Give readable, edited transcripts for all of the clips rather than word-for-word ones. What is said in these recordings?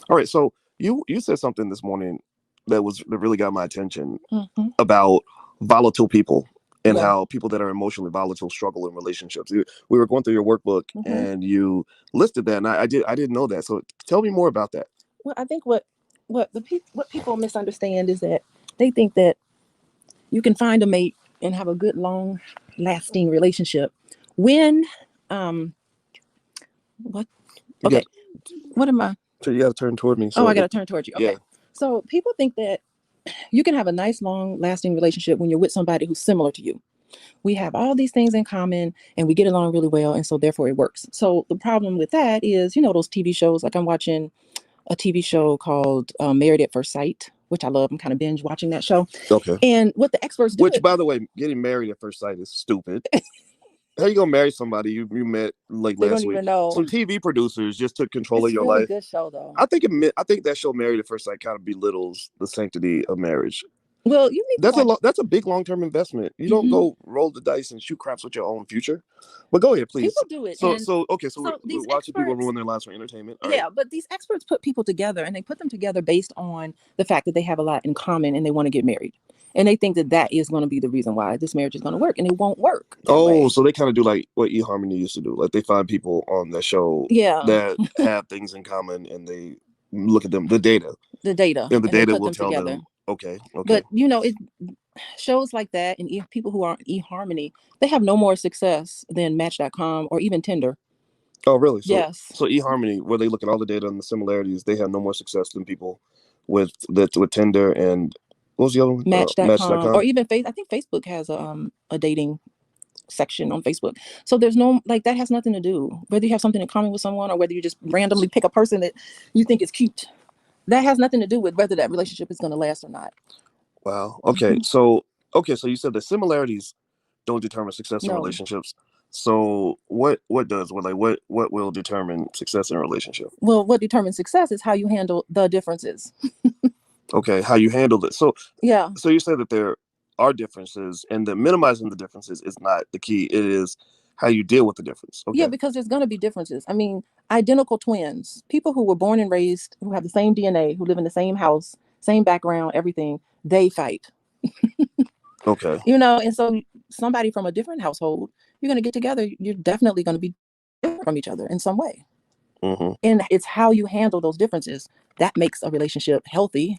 All right, so you said something this morning that really got my attention Hmm. about volatile people and Yeah. how people that are emotionally volatile struggle in relationships. We were going through your workbook Hmm. and you listed that, and I didn't know that. So tell me more about that. Well, I think what people misunderstand is that they think that you can find a mate and have a good long lasting relationship when um what You got okay, what am I you got to turn toward me. oh, So I got to turn towards you. yeah. Okay, so people think that you can have a nice long lasting relationship when you're with somebody who's similar to you. We have all these things in common and we get along really well, and so therefore it works. So the problem with that is, those TV shows, like I'm watching a TV show called Married at First Sight, which I love. I'm kind of binge watching that show. Okay. And what the experts do Which, by the way, getting married at first sight is stupid. How you gonna marry somebody you met like they don't last week? even know. Some TV producers just took control of It's a your really life. good show though. I think that show Married at First Sight kind of belittles the sanctity of marriage. Well, you need to watch. That's a big long term investment. You don't Hmm. go roll the dice and shoot craps with your own future. But go ahead, People please. do it, and So so we're these watching people experts, ruin their lives for entertainment. All right. yeah, but these experts put people together, and they put them together based on the fact that they have a lot in common, and they want to get married, and they think that that is going to be the reason why this marriage is going to work, and it won't work that Oh, way. so they kind of do like what eHarmony used to do. Like they find people on that show Yeah, that have things in common, and they look at them, the data, the data, and the and they data put will them tell together. them, okay, okay. But it shows like that, and people who are on eHarmony, they have no more success than Match.com or even Tinder. Oh, really? Yes. So eHarmony, where they look at all the data and the similarities, they have no more success than people with Tinder and what was the other one? Match.com or Match.com. even I think Facebook has a dating section on Facebook. So there's no, like, that has nothing to do whether you have something in common with someone or whether you just randomly pick a person that you think is cute. That has nothing to do with whether that relationship is going to last or not. Wow. Hmm. So you said the similarities don't determine success in No. relationships. So what does? What will determine success in a relationship? Well, what determines success is how you handle the differences. Okay, how you handle it. Yeah. So you said that there are differences, and that minimizing the differences is not the key. It is how you deal with the difference. Yeah, Okay. because there's going to be differences. I mean, identical twins, people who were born and raised, who have the same DNA, who live in the same house, same background, everything, they fight. Okay. And so somebody from a different household, you're going to get together, you're definitely going to be different from each other in some way. Hmm. And it's how you handle those differences that makes a relationship healthy.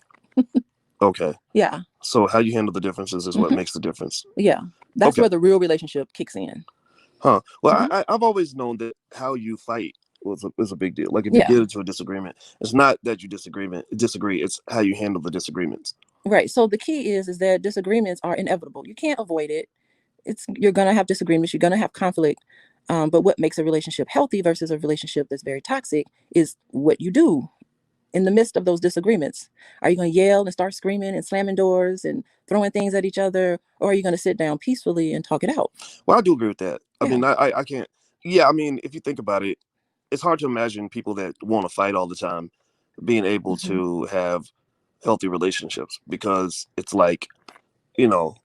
Okay. Yeah. So how you handle the differences is what Hmm. makes the difference. Yeah. That's Okay. where the real relationship kicks in. Huh. Well, Hmm. I've always known that how you fight was a big deal. Like if you Yeah. get into a disagreement, it's not that you disagree. It's how you handle the disagreements. Right. So the key is that disagreements are inevitable. You can't avoid it. You're gonna have disagreements. You're gonna have conflict. But what makes a relationship healthy versus a relationship that's very toxic is what you do in the midst of those disagreements. Are you going to yell and start screaming and slamming doors and throwing things at each other, or are you going to sit down peacefully and talk it out? Well, I do agree with that. I Yeah. mean, I can't. Yeah, I mean, if you think about it, it's hard to imagine people that want to fight all the time being able Hmm. to have healthy relationships because it's like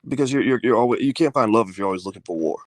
because you're always you can't find love if you're always looking for war.